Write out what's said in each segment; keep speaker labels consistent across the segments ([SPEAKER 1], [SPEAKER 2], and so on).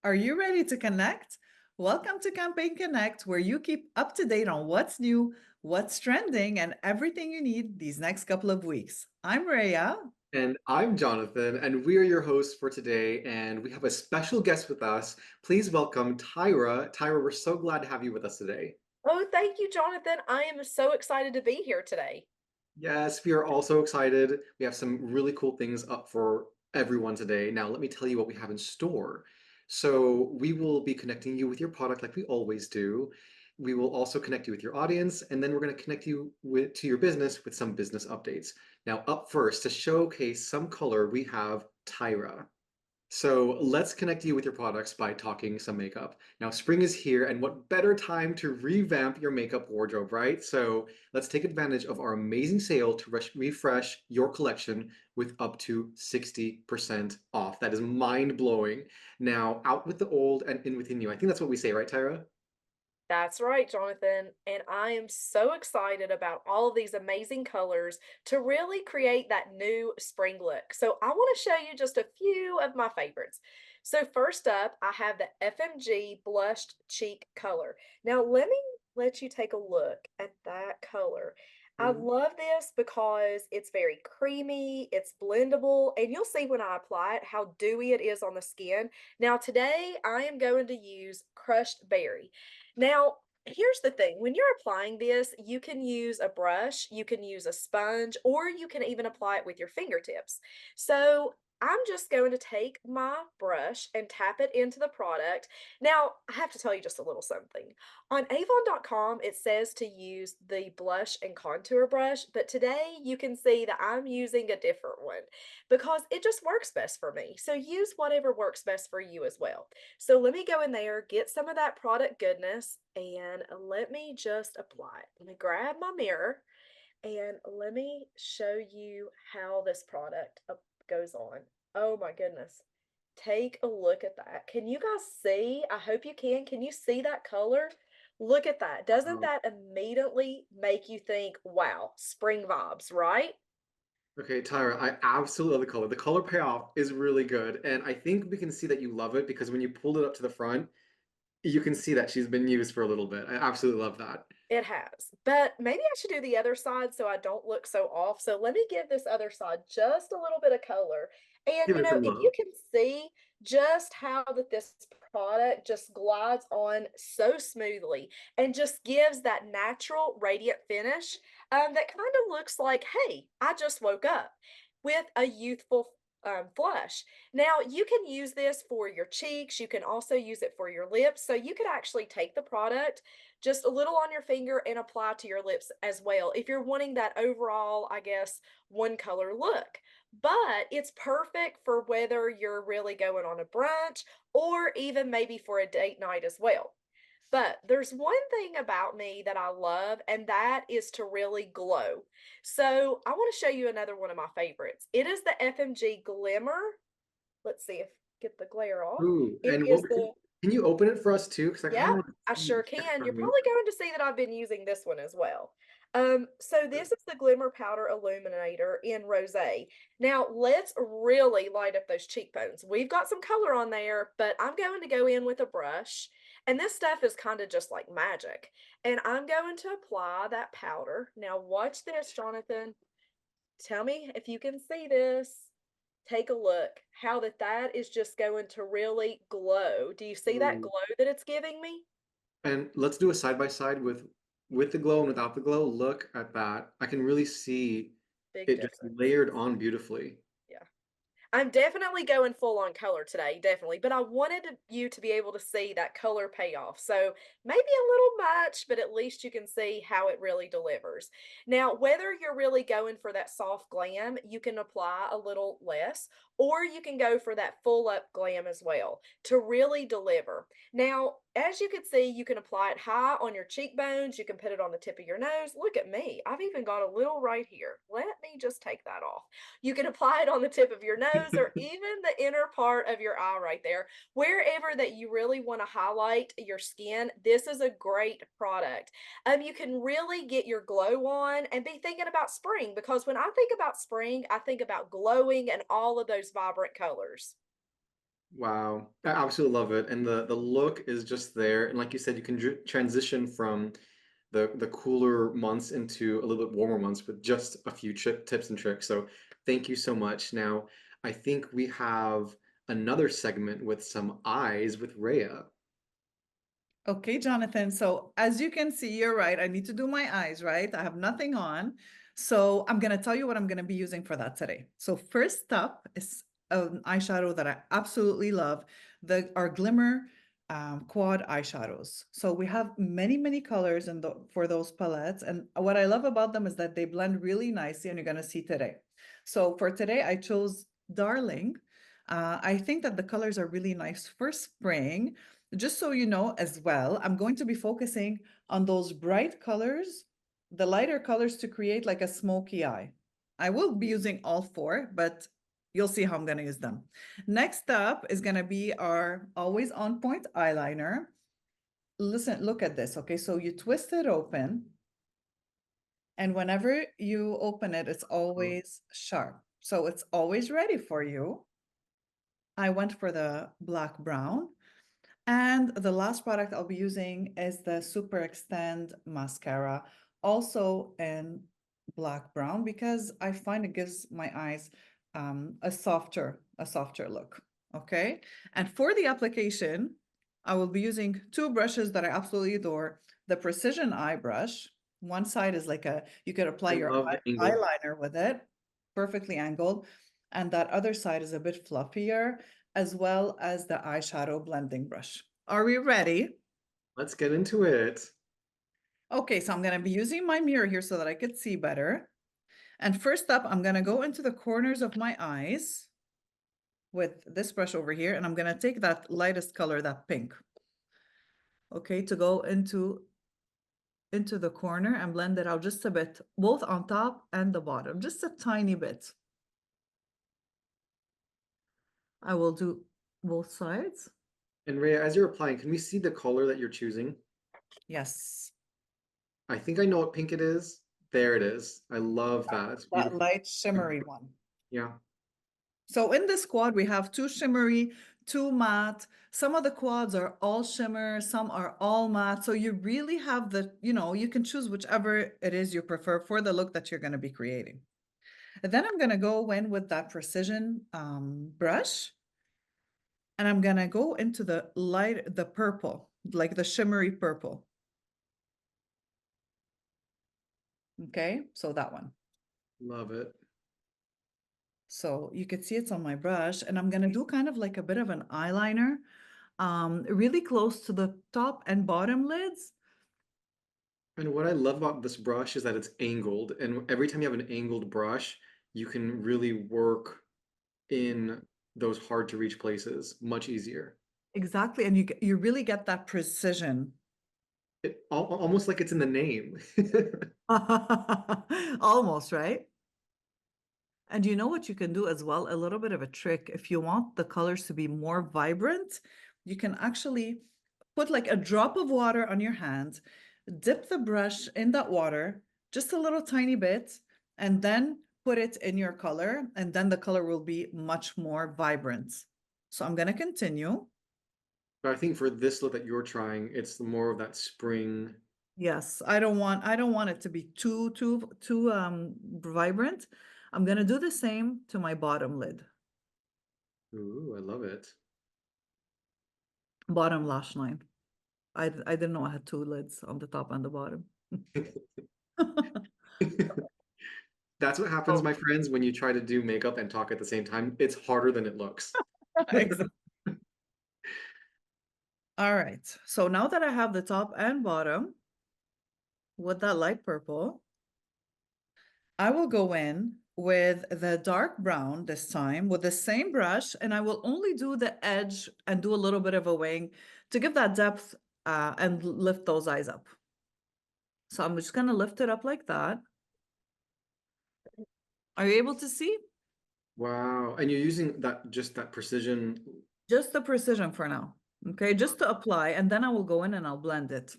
[SPEAKER 1] Are you ready to connect? Welcome to Campaign Connect, where you keep up to date on what's new, what's trending, and everything you need these next couple of weeks. I'm Rhea.
[SPEAKER 2] And I'm Jonathan, and we are your hosts for today. And we have a special guest with us. Please welcome Tyra. Tyra, we're so glad to have you with us today.
[SPEAKER 3] Oh, thank you, Jonathan. I am so excited to be here today.
[SPEAKER 2] Yes, we are also excited. We have some really cool things up for everyone today. Now, let me tell you what we have in store. So, we will be connecting you with your product like we always do. We will also connect you with your audience, and then we're going to connect you with to your business with some business updates. Now, up first, to showcase some color, we have Tyra. So let's connect you with your products by talking some makeup. Now, spring is here, and what better time to revamp your makeup wardrobe, right? So let's take advantage of our amazing sale to refresh your collection with up to 60% off. That is mind-blowing. Now, out with the old and in with the new. I think that's what we say, right, Tyra?
[SPEAKER 3] That's right, Jonathan. And I am so excited about all of these amazing colors to really create that new spring look. So I want to show you just a few of my favorites. So first up, I have the FMG Blushed Cheek color. Now let you take a look at that color. I
[SPEAKER 2] Mhm.
[SPEAKER 3] love this because it's very creamy, it's blendable, and you'll see when I apply it how dewy it is on the skin. Now today I am going to use crushed berry. Now, here's the thing, when you're applying this, you can use a brush, you can use a sponge, or you can even apply it with your fingertips. So I'm just going to take my brush and tap it into the product. Now, I have to tell you just a little something. On Avon.com, it says to use the blush and contour brush, but today you can see that I'm using a different one because it just works best for me. So use whatever works best for you as well. So let me go in there, get some of that product goodness, and let me just apply it. Let me grab my mirror and let me show you how this product goes on. Oh my goodness. Take a look at that. Can you guys see? I hope you can. Can you see that color? Look at that. Doesn't
[SPEAKER 2] Wow.
[SPEAKER 3] that immediately make you think, wow, spring vibes, right?
[SPEAKER 2] Okay, Tyra, I absolutely love the color. The color payoff is really good, and I think we can see that you love it because when you pulled it up to the front, you can see that she's been used for a little bit. I absolutely love that.
[SPEAKER 3] It has. But maybe I should do the other side so I don't look so off. So let me give this other side just a little bit of color. And
[SPEAKER 2] Give it some
[SPEAKER 3] if you
[SPEAKER 2] love.
[SPEAKER 3] can see just how that this product just glides on so smoothly and just gives that natural radiant finish that kind of looks like, hey, I just woke up with a youthful flush. Now, you can use this for your cheeks. You can also use it for your lips. So you could actually take the product just a little on your finger and apply to your lips as well if you're wanting that overall, I guess, one color look. But it's perfect for whether you're really going on a brunch or even maybe for a date night as well. But there's one thing about me that I love, and that is to really glow. So I want to show you another one of my favorites. It is the FMG Glimmer. Let's see if get the glare off.
[SPEAKER 2] Ooh,
[SPEAKER 3] It
[SPEAKER 2] and
[SPEAKER 3] is
[SPEAKER 2] what
[SPEAKER 3] the
[SPEAKER 2] can you open it for us too? Because I kind of
[SPEAKER 3] Yep,
[SPEAKER 2] want to
[SPEAKER 3] I
[SPEAKER 2] see
[SPEAKER 3] sure
[SPEAKER 2] check
[SPEAKER 3] can.
[SPEAKER 2] for
[SPEAKER 3] You're
[SPEAKER 2] me.
[SPEAKER 3] probably going to see that I've been using this one as well. So this is the Glimmer Powder Illuminator in Rosé. Now let's really light up those cheekbones. We've got some color on there, but I'm going to go in with a brush, and this stuff is kind of just like magic. And I'm going to apply that powder. Now watch this, Jonathan. Tell me if you can see this. Take a look how that is just going to really glow. Do you see that
[SPEAKER 2] Ooh.
[SPEAKER 3] glow that it's giving me?
[SPEAKER 2] And let's do a side by side with the glow and without the glow. Look at that. I can really see
[SPEAKER 3] Big
[SPEAKER 2] it just
[SPEAKER 3] difference.
[SPEAKER 2] layered on beautifully.
[SPEAKER 3] Yeah. I'm definitely going full on color today, definitely, but I wanted you to be able to see that color payoff. So maybe a little much, but at least you can see how it really delivers. Now, whether you're really going for that soft glam, you can apply a little less, or you can go for that full up glam as well to really deliver. Now, as you can see, you can apply it high on your cheekbones. You can put it on the tip of your nose. Look at me. I've even got a little right here. Let me just take that off. You can apply it on the tip of your nose or even the inner part of your eye right there. Wherever that you really want to highlight your skin, this is a great product. You can really get your glow on and be thinking about spring because when I think about spring, I think about glowing and all of those vibrant colors.
[SPEAKER 2] Wow, I absolutely love it, and the look is just there. And like you said, you can transition from the cooler months into a little bit warmer months with just a few tips and tricks. So thank you so much. Now, I think we have another segment with some eyes with Rhea.
[SPEAKER 1] Okay, Jonathan. So as you can see, you're right. I need to do my eyes, right? I have nothing on. So I'm going to tell you what I'm going to be using for that today. So first up is an eyeshadow that I absolutely love, our Glimmer quad eyeshadows. So we have many, many colors for those palettes. And what I love about them is that they blend really nicely, and you're going to see today. So for today, I chose Darling. I think that the colors are really nice for spring. Just so you know as well, I'm going to be focusing on those bright colors, the lighter colors to create like a smoky eye. I will be using all four, but you'll see how I'm going to use them. Next up is going to be our always on point eyeliner. Listen, look at this. Okay, so you twist it open, and whenever you open it, it's
[SPEAKER 2] Oh,
[SPEAKER 1] always sharp. So it's always ready for you. I went for the black brown. And the last product I'll be using is the Super Extend Mascara, also in black brown, because I find it gives my eyes a softer look. Okay. And for the application, I will be using two brushes that I absolutely adore. The Precision Eye Brush. One side is like you could apply
[SPEAKER 2] I
[SPEAKER 1] your
[SPEAKER 2] love the angle.
[SPEAKER 1] eyeliner with it, perfectly angled. And that other side is a bit fluffier, as well as the eyeshadow blending brush. Are we ready?
[SPEAKER 2] Let's get into it.
[SPEAKER 1] Okay, so I'm going to be using my mirror here so that I could see better. And first up, I'm going to go into the corners of my eyes with this brush over here, and I'm going to take that lightest color, that pink, okay, to go into the corner and blend it out just a bit, both on top and the bottom, just a tiny bit. I will do both sides.
[SPEAKER 2] And Rhea, as you're applying, can we see the color that you're choosing?
[SPEAKER 1] Yes,
[SPEAKER 2] I think I know what pink it is. There it is. I love that. It's
[SPEAKER 1] that
[SPEAKER 2] beautiful.
[SPEAKER 1] light shimmery one.
[SPEAKER 2] Yeah.
[SPEAKER 1] So in this quad, we have two shimmery, two matte. Some of the quads are all shimmer, some are all matte. So you really have you can choose whichever it is you prefer for the look that you're going to be creating. And then I'm going to go in with that precision brush, and I'm going to go into the purple, like the shimmery purple. Okay, so that one.
[SPEAKER 2] Love it.
[SPEAKER 1] So you can see it's on my brush, and I'm going to do kind of like a bit of an eyeliner, really close to the top and bottom lids.
[SPEAKER 2] And what I love about this brush is that it's angled, and every time you have an angled brush, you can really work in those hard to reach places much easier.
[SPEAKER 1] Exactly, and you really get that precision.
[SPEAKER 2] Almost like it's in the name.
[SPEAKER 1] Almost, right? And you know what you can do as well? A little bit of a trick. If you want the colors to be more vibrant, you can actually put like a drop of water on your hand, dip the brush in that water, just a little tiny bit, and then put it in your color, and then the color will be much more vibrant. So I'm going to continue.
[SPEAKER 2] But I think for this look that you're trying, it's more of that spring.
[SPEAKER 1] Yes, I don't want it to be too vibrant. I'm gonna do the same to my bottom lid,
[SPEAKER 2] Ooh, I love it.
[SPEAKER 1] bottom lash line. I didn't know I had two lids on the top and the bottom.
[SPEAKER 2] That's what happens,
[SPEAKER 1] Oh,
[SPEAKER 2] my friends, when you try to do makeup and talk at the same time. It's harder than it looks.
[SPEAKER 1] exactly. All right. So now that I have the top and bottom with that light purple, I will go in with the dark brown this time with the same brush, and I will only do the edge and do a little bit of a wing to give that depth and lift those eyes up. So I'm just gonna lift it up like that. Are you able to see?
[SPEAKER 2] Wow. And you're using that just that precision.
[SPEAKER 1] Just the precision for now. Okay, just to apply, and then I will go in and I'll blend it.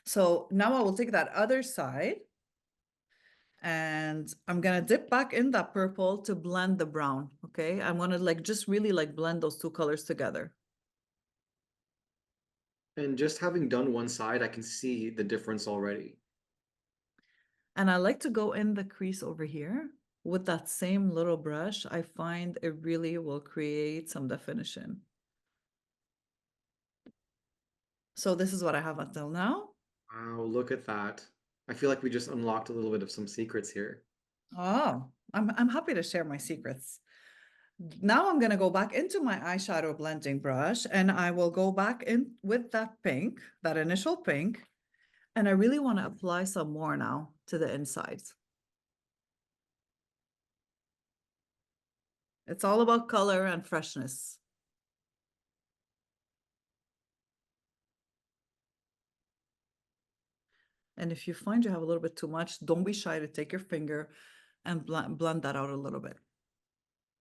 [SPEAKER 1] So now I will take that other side, And I'm gonna dip back in that purple to blend the brown, okay? I wanna like just really like blend those two colors together.
[SPEAKER 2] And just having done one side, I can see the difference already.
[SPEAKER 1] And I like to go in the crease over here with that same little brush. I find it really will create some definition. So this is what I have until now.
[SPEAKER 2] Wow, look at that. I feel like we just unlocked a little bit of some secrets here.
[SPEAKER 1] Oh, I'm happy to share my secrets. Now I'm gonna go back into my eyeshadow blending brush and I will go back in with that pink, that initial pink, and I really want to apply some more now to the insides. It's all about color and freshness. And if you find you have a little bit too much, don't be shy to take your finger and blend that out a little bit.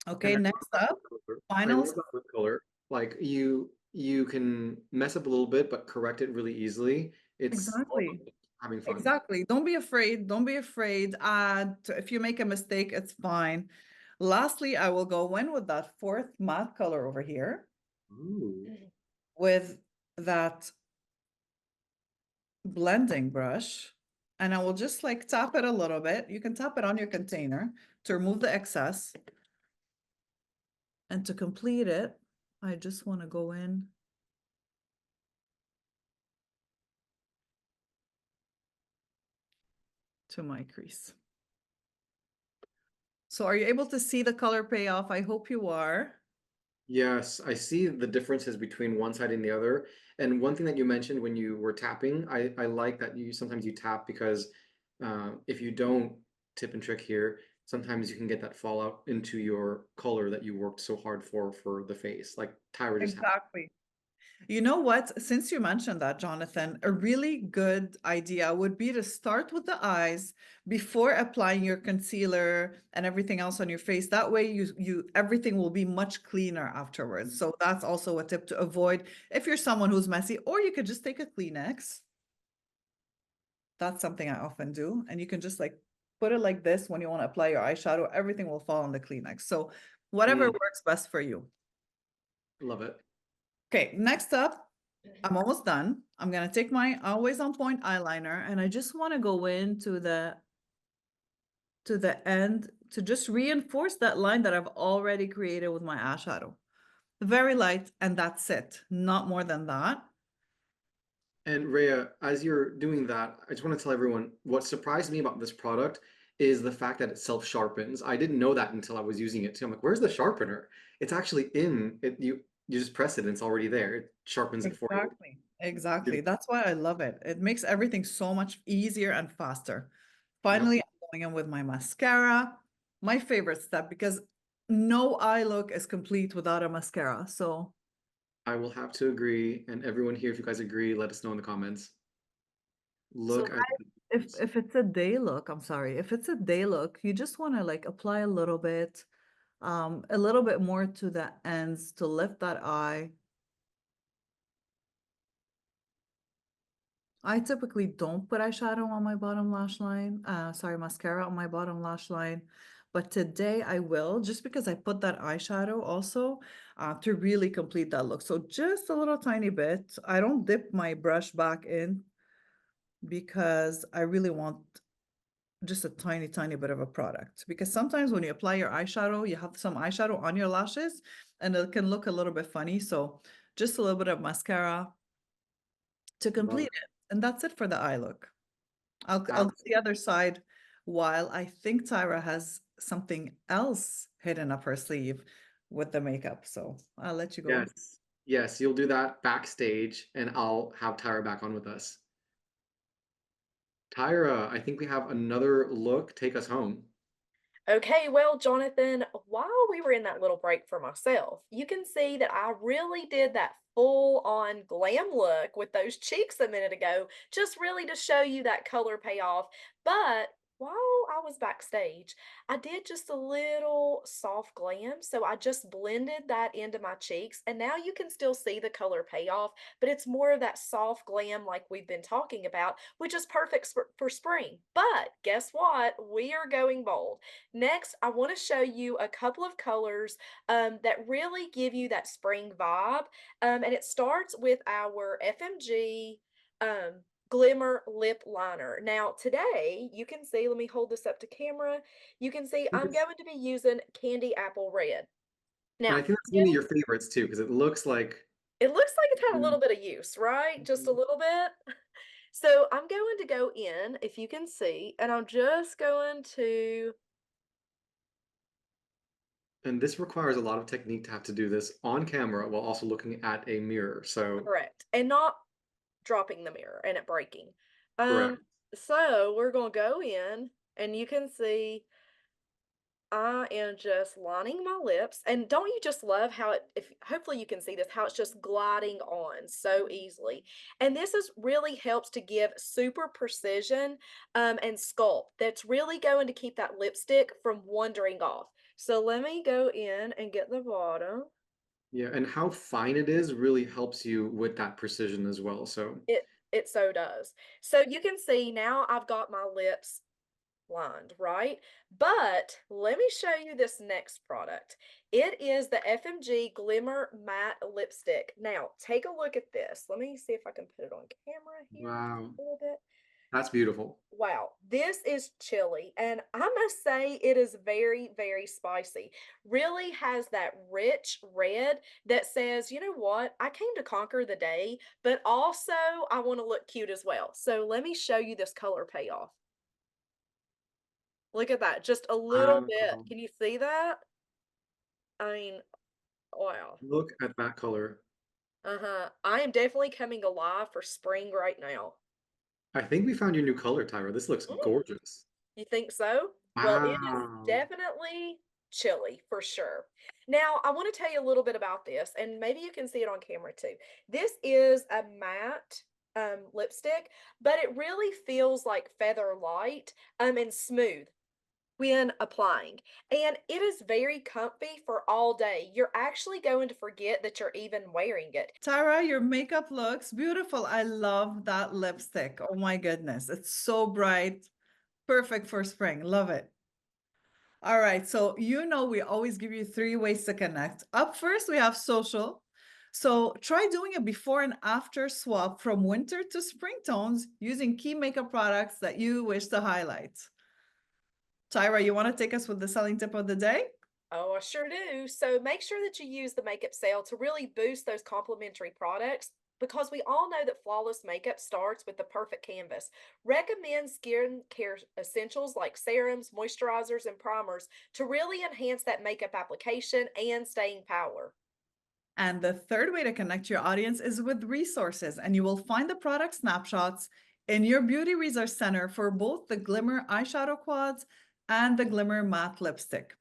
[SPEAKER 2] And
[SPEAKER 1] Okay,
[SPEAKER 2] I love
[SPEAKER 1] next
[SPEAKER 2] that
[SPEAKER 1] up,
[SPEAKER 2] with color. I
[SPEAKER 1] final.
[SPEAKER 2] love that with color. Like you can mess up a little bit, but correct it really easily. It's all
[SPEAKER 1] Exactly.
[SPEAKER 2] about having fun.
[SPEAKER 1] Exactly. Don't be afraid. Don't be afraid. If you make a mistake, it's fine. Lastly, I will go in with that fourth matte color over here
[SPEAKER 2] Ooh.
[SPEAKER 1] with that blending brush. And I will just like tap it a little bit. You can tap it on your container to remove the excess. And to complete it, I just want to go in to my crease. So are you able to see the color payoff? I hope you are.
[SPEAKER 2] Yes, I see the differences between one side and the other. And one thing that you mentioned when you were tapping, I like that you sometimes you tap because if you don't tip and trick here, sometimes you can get that fallout into your color that you worked so hard for the face, like Tyra just had.
[SPEAKER 1] Exactly. You know what? Since you mentioned that, Jonathan, a really good idea would be to start with the eyes before applying your concealer and everything else on your face. That way you everything will be much cleaner afterwards. So that's also a tip to avoid if you're someone who's messy, or you could just take a Kleenex. That's something I often do. And you can just like put it like this when you want to apply your eyeshadow, everything will fall on the Kleenex. So whatever
[SPEAKER 2] Mm,
[SPEAKER 1] works best for you.
[SPEAKER 2] love it.
[SPEAKER 1] Okay, next up, I'm almost done. I'm gonna take my always on point eyeliner and I just want to go into the end to just reinforce that line that I've already created with my eyeshadow. Very light, and that's it. Not more than that.
[SPEAKER 2] And Rhea, as you're doing that, I just want to tell everyone what surprised me about this product is the fact that it self-sharpens. I didn't know that until I was using it too. I'm like, where's the sharpener? It's actually in it. You just press it and it's already there. It sharpens it for you.
[SPEAKER 1] Exactly. Exactly. That's why I love it. It makes everything so much easier and faster.
[SPEAKER 2] Yep.
[SPEAKER 1] Finally, I'm going in with my mascara, my favorite step, because no eye look is complete without a mascara. So
[SPEAKER 2] I will have to agree. And everyone here, if you guys agree, let us know in the comments.
[SPEAKER 1] So
[SPEAKER 2] Look at this.
[SPEAKER 1] if it's a day look, I'm sorry, if it's a day look, you just want to like apply a little bit more to the ends to lift that eye. I typically don't put eyeshadow on my bottom lash line, sorry, mascara on my bottom lash line, but today I will, just because I put that eyeshadow also to really complete that look. So just a little tiny bit. I don't dip my brush back in because I really want just a tiny, tiny bit of a product. Because sometimes when you apply your eyeshadow, you have some eyeshadow on your lashes and it can look a little bit funny. So just a little bit of mascara to
[SPEAKER 2] Love
[SPEAKER 1] complete
[SPEAKER 2] it.
[SPEAKER 1] it. And that's it for the eye look. I'll do the
[SPEAKER 2] Absolutely.
[SPEAKER 1] other side while I think Tyra has something else hidden up her sleeve with the makeup. So I'll let you go.
[SPEAKER 2] Yes. Yes, you'll do that backstage and I'll have Tyra back on with us. Tyra, I think we have another look. Take us home.
[SPEAKER 3] Okay, well, Jonathan, while we were in that little break for myself, you can see that I really did that full on glam look with those cheeks a minute ago, just really to show you that color payoff. But while I was backstage, I did just a little soft glam. So I just blended that into my cheeks, and now you can still see the color payoff, but it's more of that soft glam like we've been talking about, which is perfect for spring. But guess what? We are going bold. Next, I want to show you a couple of colors that really give you that spring vibe. And it starts with our FMG um, Glimmer Lip Liner. Now, today, you can see, let me hold this up to camera. You can see
[SPEAKER 2] think
[SPEAKER 3] I'm
[SPEAKER 2] it's
[SPEAKER 3] going to be using Candy Apple Red.
[SPEAKER 2] and
[SPEAKER 3] Now,
[SPEAKER 2] I think that's one of your favorites too, because it looks like
[SPEAKER 3] it looks like it's had a
[SPEAKER 2] mm,
[SPEAKER 3] little bit of use, right? Just a
[SPEAKER 2] mhm.
[SPEAKER 3] little bit. So I'm going to go in, if you can see, and I'm just going to
[SPEAKER 2] And this requires a lot of technique to have to do this on camera while also looking at a mirror. So
[SPEAKER 3] correct and not dropping the mirror and it breaking.
[SPEAKER 2] correct.
[SPEAKER 3] Um, so we're gonna go in and you can see I am just lining my lips. And don't you just love how it, if hopefully you can see this, how it's just gliding on so easily. And this is really helps to give super precision and sculpt that's really going to keep that lipstick from wandering off. So let me go in and get the bottom.
[SPEAKER 2] Yeah, and how fine it is really helps you with that precision as well. So
[SPEAKER 3] It so does. So you can see now I've got my lips lined, right? But let me show you this next product. It is the FMG Glimmer Matte Lipstick. Now, take a look at this. Let me see if I can put it on camera here just
[SPEAKER 2] wow,
[SPEAKER 3] a little bit.
[SPEAKER 2] that's beautiful.
[SPEAKER 3] Wow, this is chili, and I must say it is very, very spicy. Really has that rich red that says, you know what, I came to conquer the day, but also I want to look cute as well. So let me show you this color payoff. Look at that, just a little bit.
[SPEAKER 2] Wow.
[SPEAKER 3] Can you see that? I mean, wow.
[SPEAKER 2] Look at that color.
[SPEAKER 3] Uh-huh. I am definitely coming alive for spring right now.
[SPEAKER 2] I think we found your new color, Tyra. This looks
[SPEAKER 3] Mm.
[SPEAKER 2] gorgeous.
[SPEAKER 3] You think so? Well, it is
[SPEAKER 2] Wow.
[SPEAKER 3] definitely chilly for sure. Now, I want to tell you a little bit about this, and maybe you can see it on camera too. This is a matte lipstick, but it really feels like feather light and smooth when applying. And it is very comfy for all day. You're actually going to forget that you're even wearing it.
[SPEAKER 1] Tara, your makeup looks beautiful. I love that lipstick. Oh my goodness. It's so bright. Perfect for spring. Love it. All right. So, we always give you three ways to connect. Up first, we have social. So, try doing a before and after swap from winter to spring tones using key makeup products that you wish to highlight. Tyra, you want to take us with the selling tip of the day?
[SPEAKER 3] Oh, I sure do. So make sure that you use the makeup sale to really boost those complimentary products because we all know that flawless makeup starts with the perfect canvas. Recommend skincare essentials like serums, moisturizers, and primers to really enhance that makeup application and staying power.
[SPEAKER 1] And the third way to connect your audience is with resources, and you will find the product snapshots in your Beauty Resource Center for both the Glimmer eyeshadow quads and the Glimmer matte lipstick.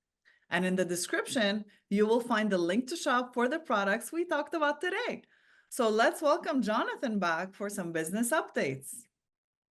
[SPEAKER 1] And in the description, you will find the link to shop for the products we talked about today. So let's welcome Jonathan back for some business updates.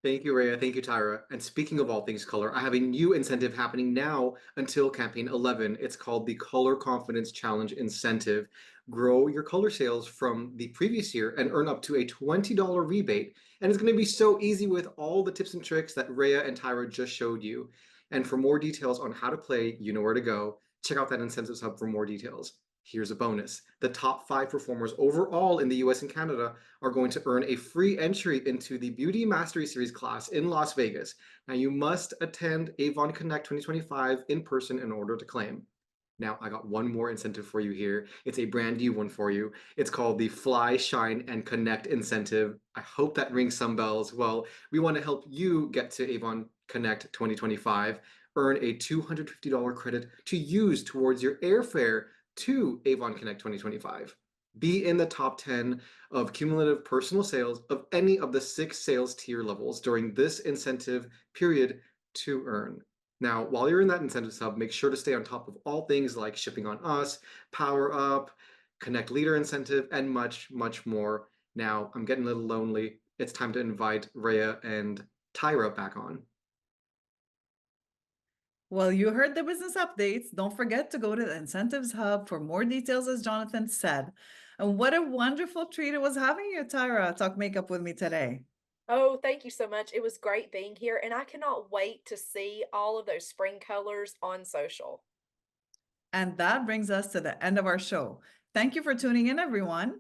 [SPEAKER 2] Thank you, Rhea. Thank you, Tyra. And speaking of all things color, I have a new incentive happening now until campaign 11. It's called the Color Confidence Challenge Incentive. Grow your color sales from the previous year and earn up to a $20 rebate. And it's going to be so easy with all the tips and tricks that Rhea and Tyra just showed you. And for more details on how to play, you know where to go. Check out that incentives hub for more details. Here's a bonus. The top 5 performers overall in the US and Canada are going to earn a free entry into the Beauty Mastery Series class in Las Vegas. Now, you must attend Avon Connect 2025 in person in order to claim. Now, I got one more incentive for you here. It's a brand new one for you. It's called the Fly, Shine, and Connect incentive. I hope that rings some bells. Well, we want to help you get to Avon Connect 2025, earn a $250 credit to use towards your airfare to Avon Connect 2025. Be in the top 10 of cumulative personal sales of any of the 6 sales tier levels during this incentive period to earn. Now, while you're in that incentive hub, make sure to stay on top of all things like shipping on us, Power Up, Connect Leader incentive, and much, much more. Now, I'm getting a little lonely. It's time to invite Rhea and Tyra back on.
[SPEAKER 1] Well, you heard the business updates. Don't forget to go to the Incentives Hub for more details, as Jonathan said. And what a wonderful treat it was having you, Tyra, talk makeup with me today.
[SPEAKER 3] Oh, thank you so much. It was great being here, and I cannot wait to see all of those spring colors on social.
[SPEAKER 1] And that brings us to the end of our show. Thank you for tuning in, everyone.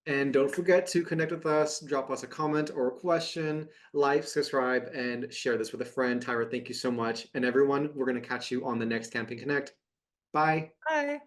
[SPEAKER 2] And don't forget to connect with us, drop us a comment or a question, like, subscribe, and share this with a friend. Tyra, thank you so much. And everyone, we're going to catch you on the next Camping Connect. Bye.
[SPEAKER 1] Bye.